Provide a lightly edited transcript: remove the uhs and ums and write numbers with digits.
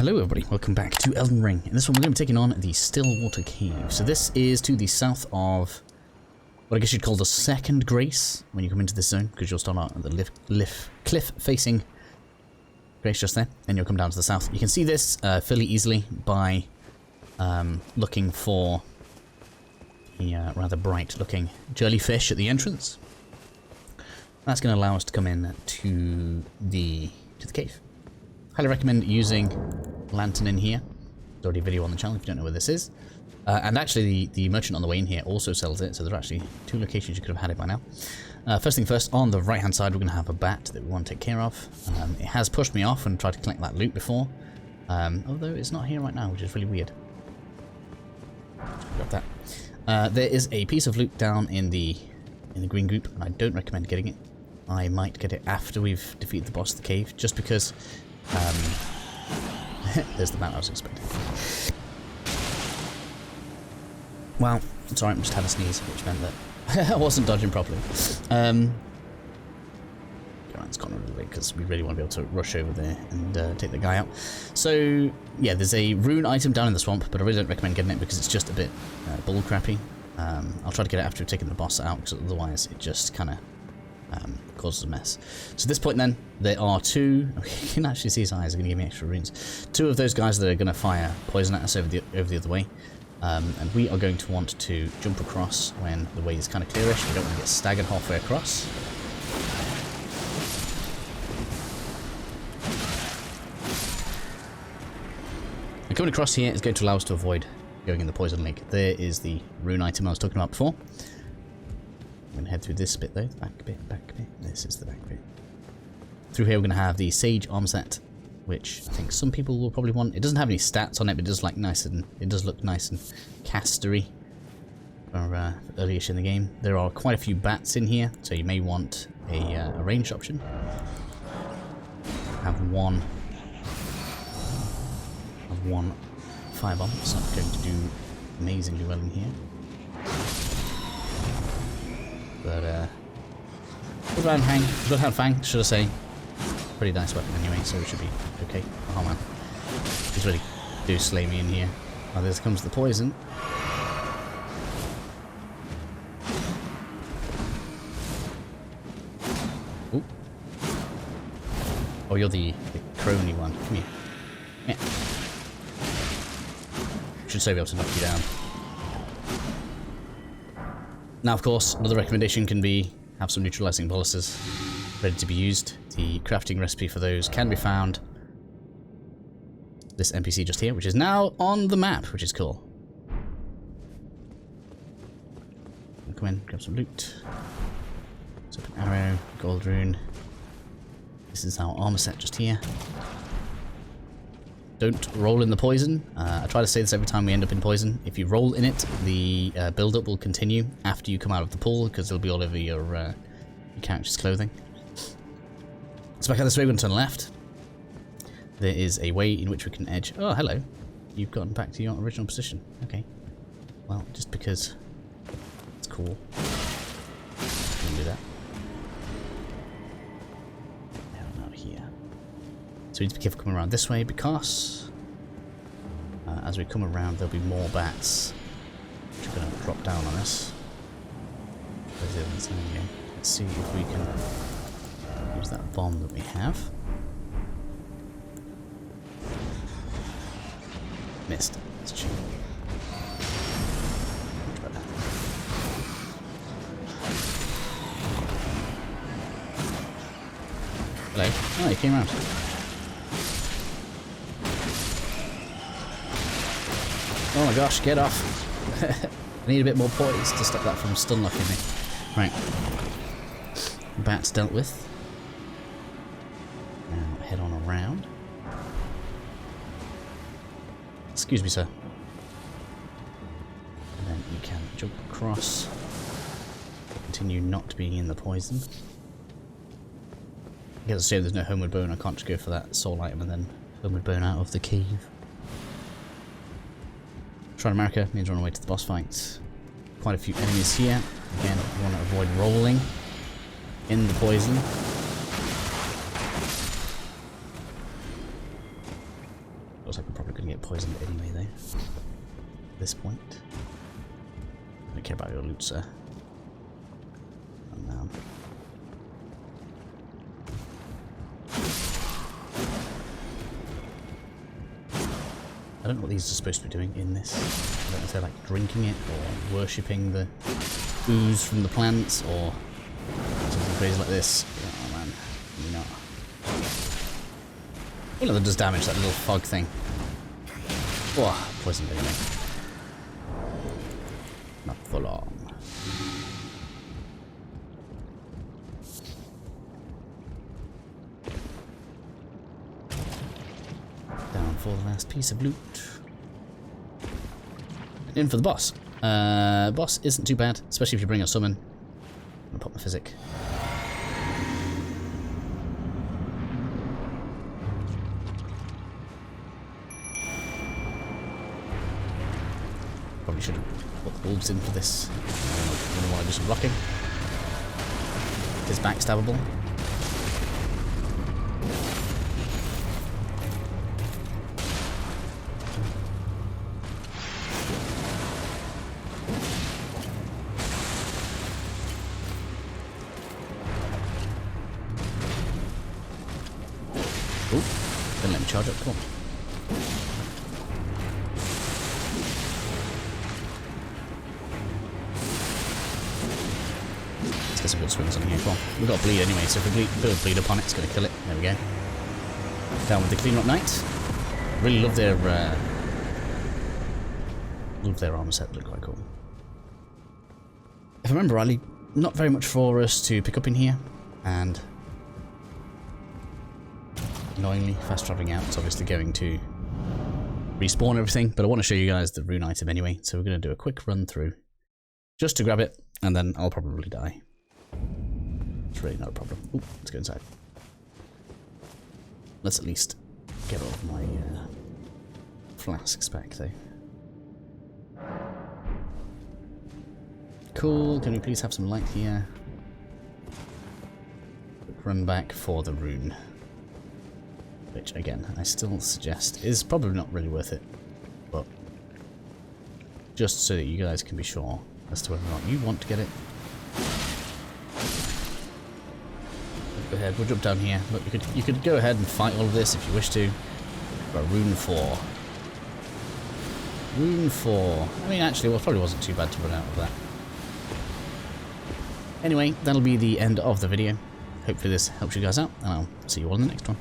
Hello everybody, welcome back to Elden Ring. In this one we're going to be taking on the Stillwater Cave. So this is to the south of what I guess you'd call the second Grace when you come into this zone, because you'll start out at the cliff facing Grace just there, and you'll come down to the south. You can see this fairly easily by looking for the rather bright looking jellyfish at the entrance. That's going to allow us to come in to the cave. Highly recommend using lantern in here. There's already a video on the channel if you don't know where this is. And actually the merchant on the way in here also sells it, so there are actually two locations you could have had it by now. First thing first, on the right hand side we're going to have a bat that we want to take care of. It has pushed me off and tried to collect that loot before, although it's not here right now, which is really weird. Got that. There is a piece of loot down in the green group, and I don't recommend getting it. I might get it after we've defeated the boss of the cave, just because there's the map I was expecting. Wow, sorry, I just had a sneeze, which meant that I wasn't dodging properly. It's gone a little bit because we really want to be able to rush over there and take the guy out. So yeah, there's a rune item down in the swamp, but I really don't recommend getting it because it's just a bit bull crappy. I'll try to get it after we've taken the boss out, because otherwise it just kind of causes a mess. So at this point then, there are two, you can actually see his eyes are going to give me extra runes. Two of those guys that are going to fire poison at us over the other way. And we are going to want to jump across when the way is kind of clearish. We don't want to get staggered halfway across. And coming across here is going to allow us to avoid going in the poison lake. There is the rune item I was talking about before. I'm going to head through this bit though, back bit. This is the back bit. Through here we're going to have the Sage arm set, which I think some people will probably want. It doesn't have any stats on it, but it does look nice and castery for early-ish in the game. There are quite a few bats in here, so you may want a ranged option. Have one firebomb. It's not going to do amazingly well in here. But Bloodhound Fang, should I say. Pretty nice weapon anyway, so it should be okay. Oh man, he's really do slay me in here. Oh, there comes the poison. Ooh. Oh, you're the crony one. Come here. Yeah. Should so be able to knock you down. Now, of course, another recommendation can be have some neutralizing boluses ready to be used. The crafting recipe for those can be found this NPC just here, which is now on the map, which is cool. Come in, grab some loot. Let's open arrow, gold rune. This is our armor set just here. Don't roll in the poison. I try to say this every time we end up in poison. If you roll in it, the build-up will continue after you come out of the pool, because it'll be all over your character's clothing. So back out this way, we're going to turn left. There is a way in which we can edge. Oh, hello. You've gotten back to your original position. Okay. Well, just because it's cool. We can do that. Out here. So we need to be careful coming around this way, because as we come around there'll be more bats which are going to drop down on us. Let's see if we can use that bomb that we have. Missed. That's a shame. Much better. Hello. Oh, you came around. Oh my gosh, get off. I need a bit more poise to stop that from stun locking me. Right. Bats dealt with. Now head on around. Excuse me, sir. And then you can jump across. Continue not being in the poison. I guess to say there's no homeward bone, I can't just go for that soul item and then homeward bone out of the cave. Shrine of Marika means run away to the boss fight. Quite a few enemies here. Again, you want to avoid rolling in the poison. Looks like I'm probably going to get poisoned anyway, though. At this point. I don't care about your loot, sir. Oh, no. I don't know what these are supposed to be doing in this. I don't know if they're like drinking it or worshipping the ooze from the plants or something crazy like this. Oh man, maybe not. Oh no, that does damage, that little fog thing. Oh, poison anyway. Not for long. Down for the last piece of loot. And in for the boss. Boss isn't too bad, especially if you bring a summon. I'm gonna pop my physic. Probably should have put the wolves in for this. I don't know why I do some blocking. It's backstabbable. Then let me charge up, come on. Let's get some good swings on here, come on. We've got bleed anyway, so if we build bleed upon it, it's going to kill it. There we go. Down with the Clean Rock Knight. Really love their armor set, look quite cool. If I remember rightly, not very much for us to pick up in here, and annoyingly, fast traveling out, it's obviously going to respawn everything, but I want to show you guys the rune item anyway, so we're going to do a quick run through just to grab it, and then I'll probably die. It's really not a problem. Ooh, let's go inside. Let's at least get all of my flasks back though. Cool, can we please have some light here? Run back for the rune. Which, again, I still suggest is probably not really worth it, but just so that you guys can be sure as to whether or not you want to get it. Go ahead, we'll jump down here. Look, you could go ahead and fight all of this if you wish to. But Rune 4. Rune 4. I mean, actually, well, it probably wasn't too bad to run out of that. Anyway, that'll be the end of the video. Hopefully this helps you guys out, and I'll see you all in the next one.